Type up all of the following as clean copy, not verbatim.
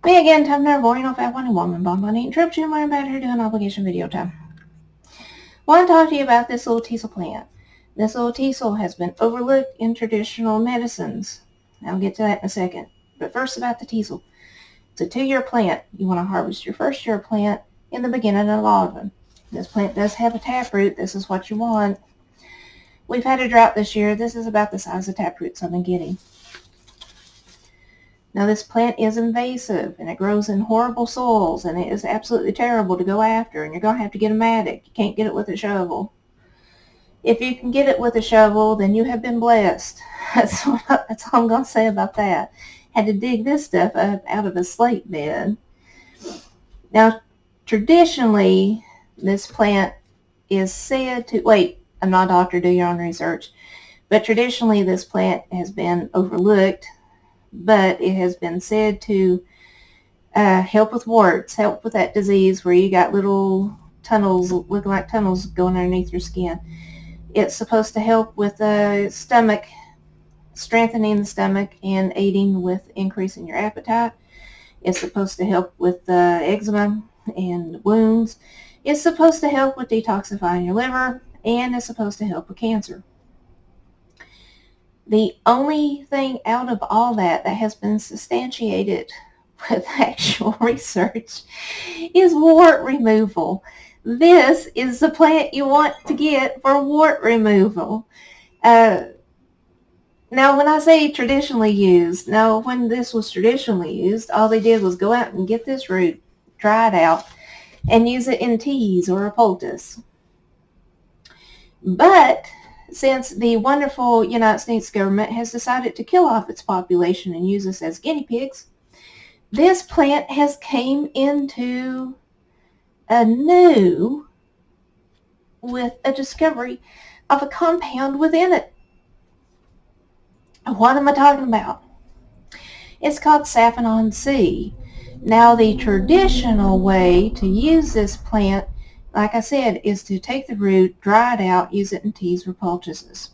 Me again, time number boring old fat one woman, bonbon interrupt you, learn about her doing obligation video time. Want to talk to you about this little teasel plant. This little teasel has been overlooked in traditional medicines. I'll get to that in a second. But first about the teasel. It's a 2-year plant. You want to harvest your first year plant in the beginning of autumn. This plant does have a taproot. This is what you want. We've had a drought this year. This is about the size of taproots I've been getting. Now this plant is invasive and it grows in horrible soils and it is absolutely terrible to go after, and you're going to have to get a mattock. You can't get it with a shovel. If you can get it with a shovel, then you have been blessed. That's all I'm going to say about that. Had to dig this stuff up out of a slate bed. Now traditionally this plant is said to, wait, I'm not a doctor, do your own research, but traditionally this plant has been overlooked. But it has been said to help with warts, help with that disease where you got little tunnels, looking like tunnels going underneath your skin. It's supposed to help with stomach, strengthening the stomach and aiding with increasing your appetite. It's supposed to help with eczema and wounds. It's supposed to help with detoxifying your liver, and it's supposed to help with cancer. The only thing out of all that has been substantiated with actual research is wart removal. This is the plant you want to get for wart removal. Now, when I say traditionally used, now when this was traditionally used, all they did was go out and get this root, dry it out, and use it in teas or a poultice. But since the wonderful United States government has decided to kill off its population and use us as guinea pigs, this plant has came into with a discovery of a compound within it. What am I talking about? It's called Saponin-C. Now, the traditional way to use this plant, like I said, is to take the root, dry it out, use it in teas or poultices.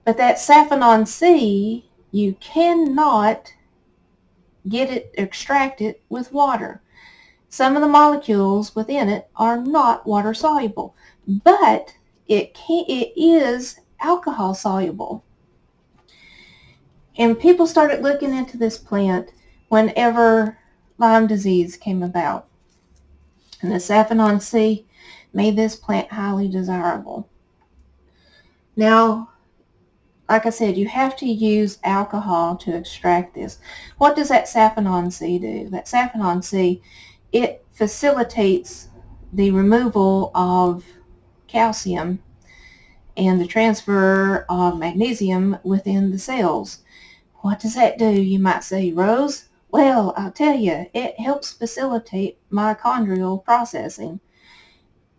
But that Saponin-C, you cannot get it extracted with water. Some of the molecules within it are not water soluble, but it is alcohol soluble. And people started looking into this plant whenever Lyme disease came about. And the Saponin-C made this plant highly desirable. Now, like I said, you have to use alcohol to extract this. What does that Saponin-C do? That Saponin-C, it facilitates the removal of calcium and the transfer of magnesium within the cells. What does that do, you might say, Rose? Well, I'll tell you, it helps facilitate mitochondrial processing,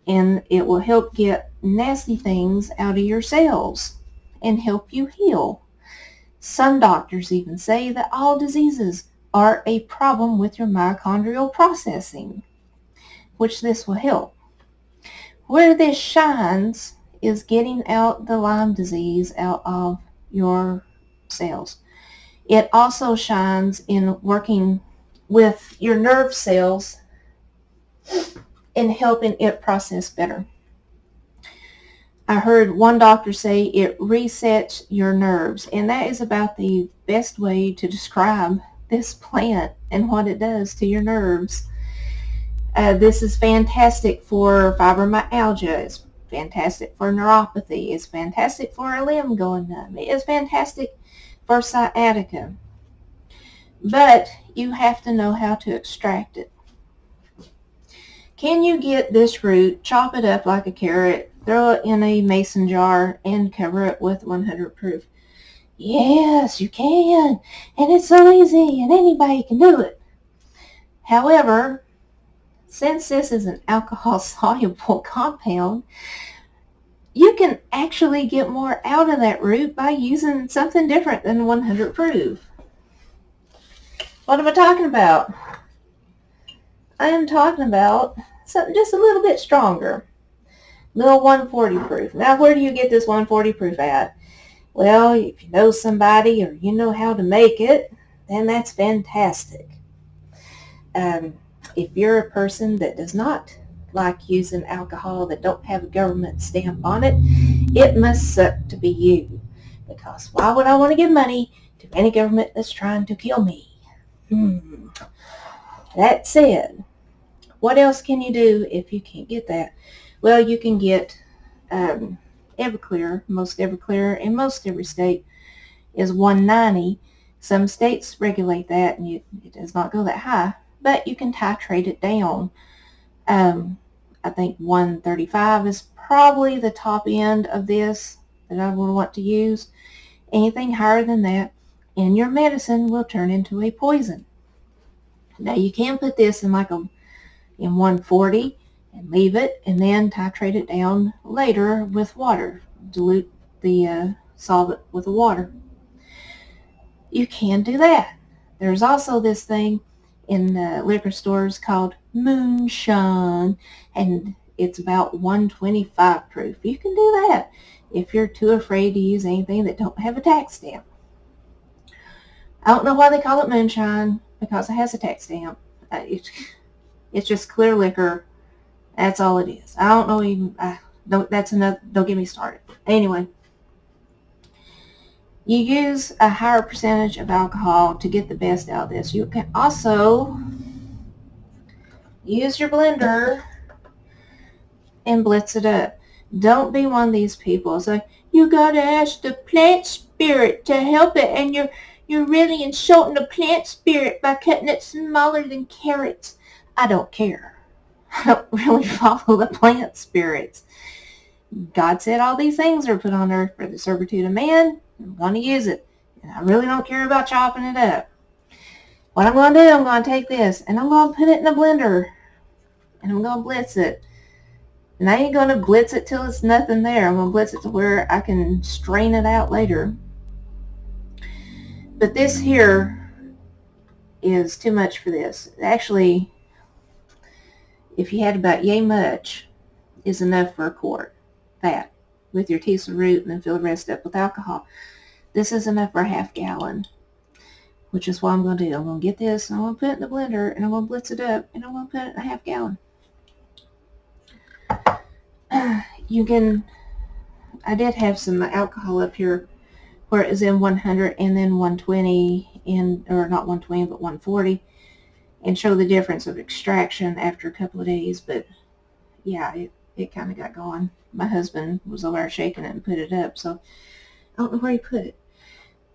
and it will help get nasty things out of your cells and help you heal. Some doctors even say that all diseases are a problem with your mitochondrial processing, which this will help. Where this shines is getting out the Lyme disease out of your cells. It also shines in working with your nerve cells and helping it process better. I heard one doctor say it resets your nerves, and that is about the best way to describe this plant and what it does to your nerves. This is fantastic for fibromyalgia. It's fantastic for neuropathy. It's fantastic for a limb going numb. It is fantastic for sciatica. But you have to know how to extract it. Can you get this root, chop it up like a carrot, throw it in a mason jar, and cover it with 100 proof? Yes, you can. And it's so easy, and anybody can do it. However, since this is an alcohol-soluble compound, you can actually get more out of that root by using something different than 100 proof. What am I talking about? I am talking about something just a little bit stronger. Little 140 proof. Now, where do you get this 140 proof at? Well, if you know somebody or you know how to make it, then that's fantastic. If you're a person that does not like using alcohol, that don't have a government stamp on it, it must suck to be you. Because why would I want to give money to any government that's trying to kill me? That said, what else can you do if you can't get that? Well, you can get Everclear. Most Everclear in most every state is $1.90. Some states regulate that, and it does not go that high, but you can titrate it down. I think $1.35 is probably the top end of this that I would want to use. Anything higher than that, and your medicine will turn into a poison. Now you can put this in in 140 and leave it, and then titrate it down later with water. Dilute the solvent with the water. You can do that. There's also this thing in liquor stores called moonshine, and it's about 125 proof. You can do that if you're too afraid to use anything that don't have a tax stamp. I don't know why they call it moonshine, because it has a tax stamp. It's just clear liquor. That's all it is. I don't know even. That's another. Don't get me started. Anyway, you use a higher percentage of alcohol to get the best out of this. You can also use your blender and blitz it up. Don't be one of these people. It's like, you gotta ask the plant spirit to help it, and you're really insulting the plant spirit by cutting it smaller than carrots. I don't care. I don't really follow the plant spirits. God said all these things are put on earth for the servitude of man. I'm going to use it. And I really don't care about chopping it up. What I'm going to do, I'm going to take this and I'm going to put it in a blender. And I'm going to blitz it. And I ain't going to blitz it till it's nothing there. I'm going to blitz it to where I can strain it out later. But this here is too much for this. Actually, if you had about yay much, is enough for a quart. That, with your Teasel root, and then fill the rest up with alcohol. This is enough for a half gallon, which is what I'm going to do. I'm going to get this, and I'm going to put it in the blender, and I'm going to blitz it up, and I'm going to put it in a half gallon. You can, I did have some alcohol up here where it was in 100 and then 120, or not 120, but 140, and show the difference of extraction after a couple of days. But yeah, it kind of got going. My husband was over there shaking it and put it up, so I don't know where he put it.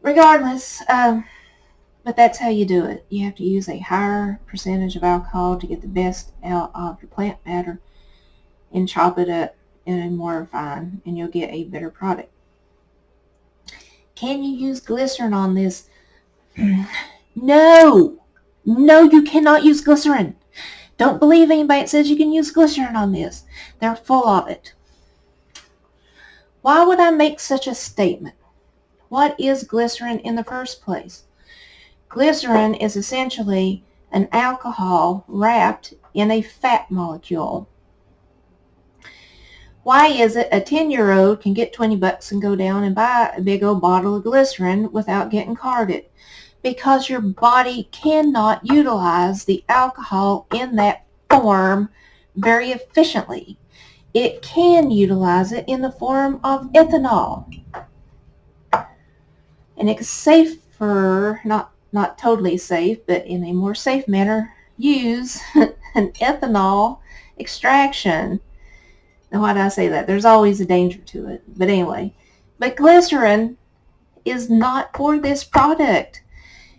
Regardless, but that's how you do it. You have to use a higher percentage of alcohol to get the best out of your plant matter and chop it up in a more refined, and you'll get a better product. Can you use glycerin on this? No, you cannot use glycerin. Don't believe anybody that says you can use glycerin on this. They're full of it. Why would I make such a statement? What is glycerin in the first place? Glycerin is essentially an alcohol wrapped in a fat molecule. Why is it a 10-year-old can get $20 and go down and buy a big old bottle of glycerin without getting carded? Because your body cannot utilize the alcohol in that form very efficiently. It can utilize it in the form of ethanol. And it's safer, not totally safe, but in a more safe manner, use an ethanol extraction. Now, why do I say that? There's always a danger to it. But anyway, but glycerin is not for this product.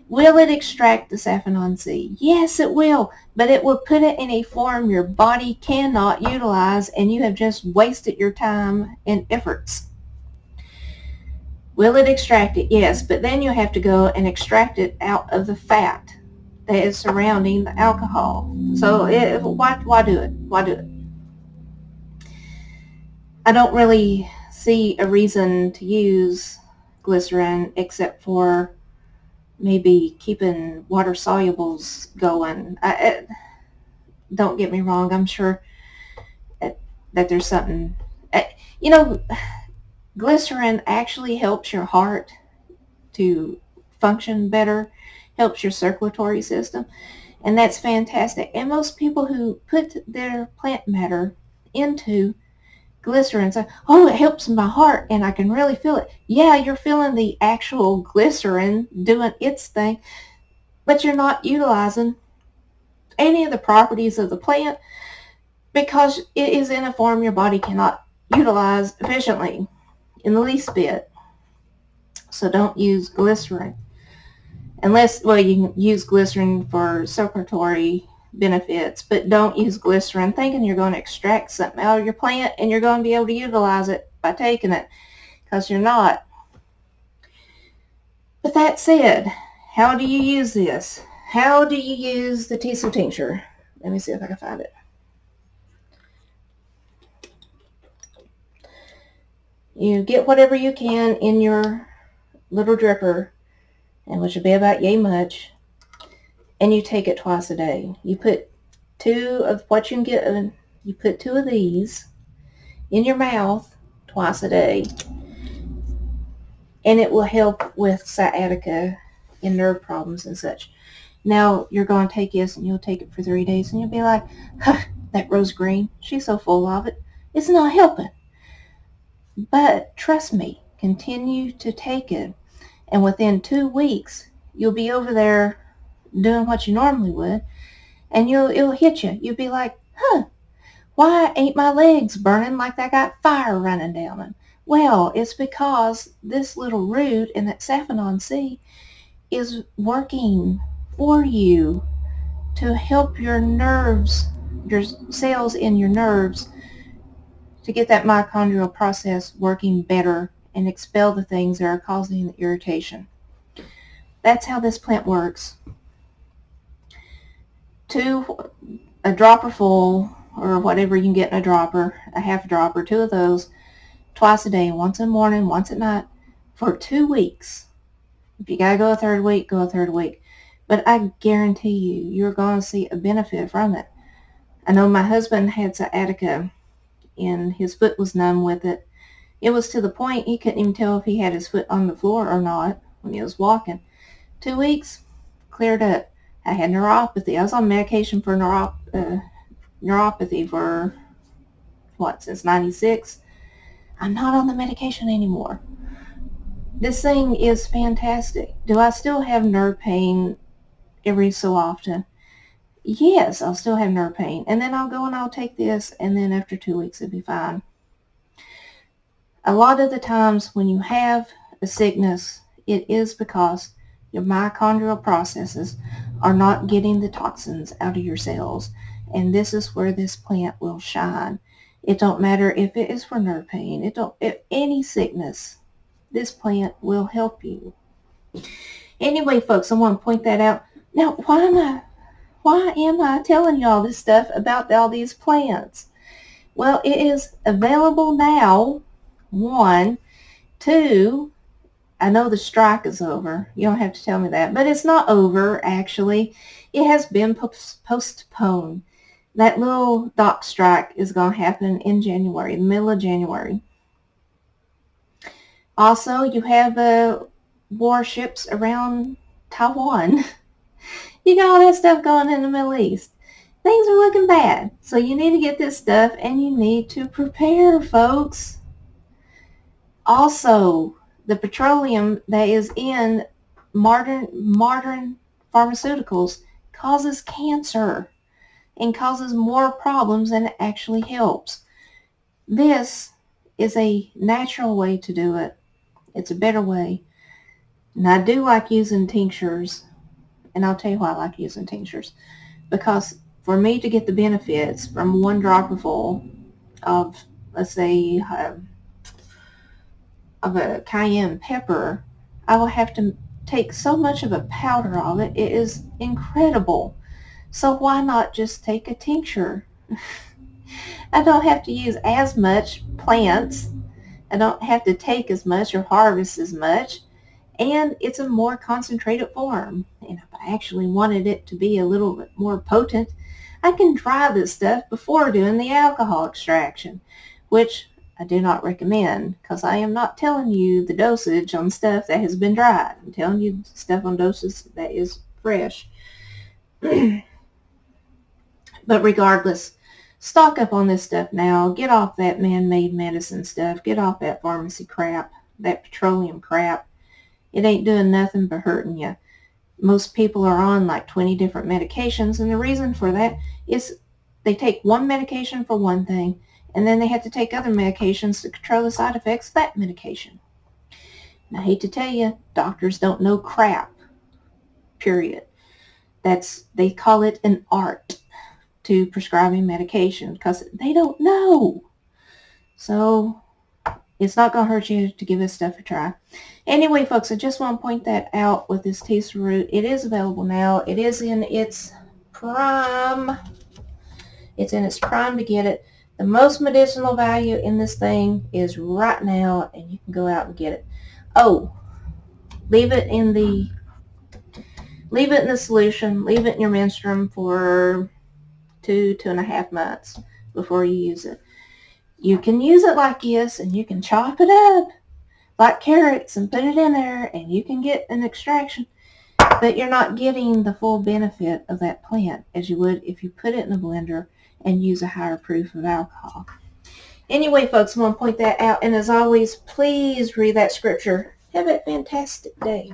Will it extract the Saponin-C? Yes, it will, but it will put it in a form your body cannot utilize, and you have just wasted your time and efforts. Will it extract it? Yes, but then you have to go and extract it out of the fat that is surrounding the alcohol. So why do it? Why do it? I don't really see a reason to use glycerin except for maybe keeping water solubles going. Don't get me wrong, I'm sure that there's something. Glycerin actually helps your heart to function better, helps your circulatory system, And that's fantastic. And most people who put their plant matter into glycerin say, oh, it helps my heart and I can really feel it. Yeah, you're feeling the actual glycerin doing its thing, but you're not utilizing any of the properties of the plant because it is in a form your body cannot utilize efficiently in the least bit. So don't use glycerin. Unless, well, you can use glycerin for circulatory benefits, but don't use glycerin thinking you're going to extract something out of your plant and you're going to be able to utilize it by taking it, because you're not. But that said, how do you use this? How do you use the Teasel tincture? Let me see if I can find it. You get whatever you can in your little dripper, and which will be about yay much, and you take it twice a day. You put two of what you can get, you put two of these in your mouth twice a day, and it will help with sciatica and nerve problems and such. Now, you're going to take this and you'll take it for 3 days and you'll be like, huh, that rose green, she's so full of it, it's not helping. But trust me, continue to take it, and within 2 weeks, you'll be over there doing what you normally would, and it'll hit you. You'll be like, huh, why ain't my legs burning like I got fire running down them? Well, it's because this little root in that Saponin-C is working for you to help your nerves, your cells in your nerves, to get that mitochondrial process working better and expel the things that are causing the irritation. That's how this plant works. A dropper full, or whatever you can get in a dropper, a half dropper, 2 of those, twice a day, once in the morning, once at night, for 2 weeks. If you gotta go a third week, go a third week. But I guarantee you, you're going to see a benefit from it. I know my husband had sciatica, and his foot was numb with it. It was to the point he couldn't even tell if he had his foot on the floor or not when he was walking. 2 weeks, cleared up. I had neuropathy. I was on medication for neuropathy for, since 96? I'm not on the medication anymore. This thing is fantastic. Do I still have nerve pain every so often? Yes, I'll still have nerve pain. And then I'll go and I'll take this, and then after 2 weeks it'll be fine. A lot of the times when you have a sickness, it is because your mitochondrial processes are not getting the toxins out of your cells. And this is where this plant will shine. It don't matter if it is for nerve pain. If any sickness, this plant will help you. Anyway, folks, I want to point that out. Now, why am I telling you all this stuff about all these plants? Well, it is available now. 1, 2, I know the strike is over. You don't have to tell me that. But it's not over, actually. It has been postponed. That little dock strike is going to happen in January, the middle of January. Also, you have warships around Taiwan. You got all that stuff going in the Middle East. Things are looking bad. So you need to get this stuff, and you need to prepare, folks. Also, the petroleum that is in modern pharmaceuticals causes cancer and causes more problems than it actually helps. This is a natural way to do it. It's a better way. And I do like using tinctures, and I'll tell you why I like using tinctures. Because for me to get the benefits from 1 dropper full of, let's say, of a cayenne pepper, I will have to take so much of a powder of it. It is incredible. So why not just take a tincture? I don't have to use as much plants. I don't have to take as much or harvest as much. And it's a more concentrated form. And if I actually wanted it to be a little bit more potent, I can dry this stuff before doing the alcohol extraction, which I do not recommend, because I am not telling you the dosage on stuff that has been dried. I'm telling you stuff on dosage that is fresh. But regardless, stock up on this stuff now. Get off that man-made medicine stuff. Get off that pharmacy crap, that petroleum crap. It ain't doing nothing but hurting you. Most people are on like 20 different medications, and the reason for that is they take one medication for one thing, and then they have to take other medications to control the side effects of that medication. And I hate to tell you, doctors don't know crap, period. They call it an art to prescribing medication because they don't know. So it's not going to hurt you to give this stuff a try. Anyway, folks, I just want to point that out with this Teasel root. It is available now. It is in its prime. It's in its prime to get it. The most medicinal value in this thing is right now, and you can go out and get it. Oh, leave it in the solution. Leave it in your menstruum for 2.5 months before you use it. You can use it like this, and you can chop it up like carrots and put it in there, and you can get an extraction. But you're not getting the full benefit of that plant as you would if you put it in a blender and use a higher proof of alcohol. Anyway, folks, I want to point that out. And as always, please read that scripture. Have a fantastic day.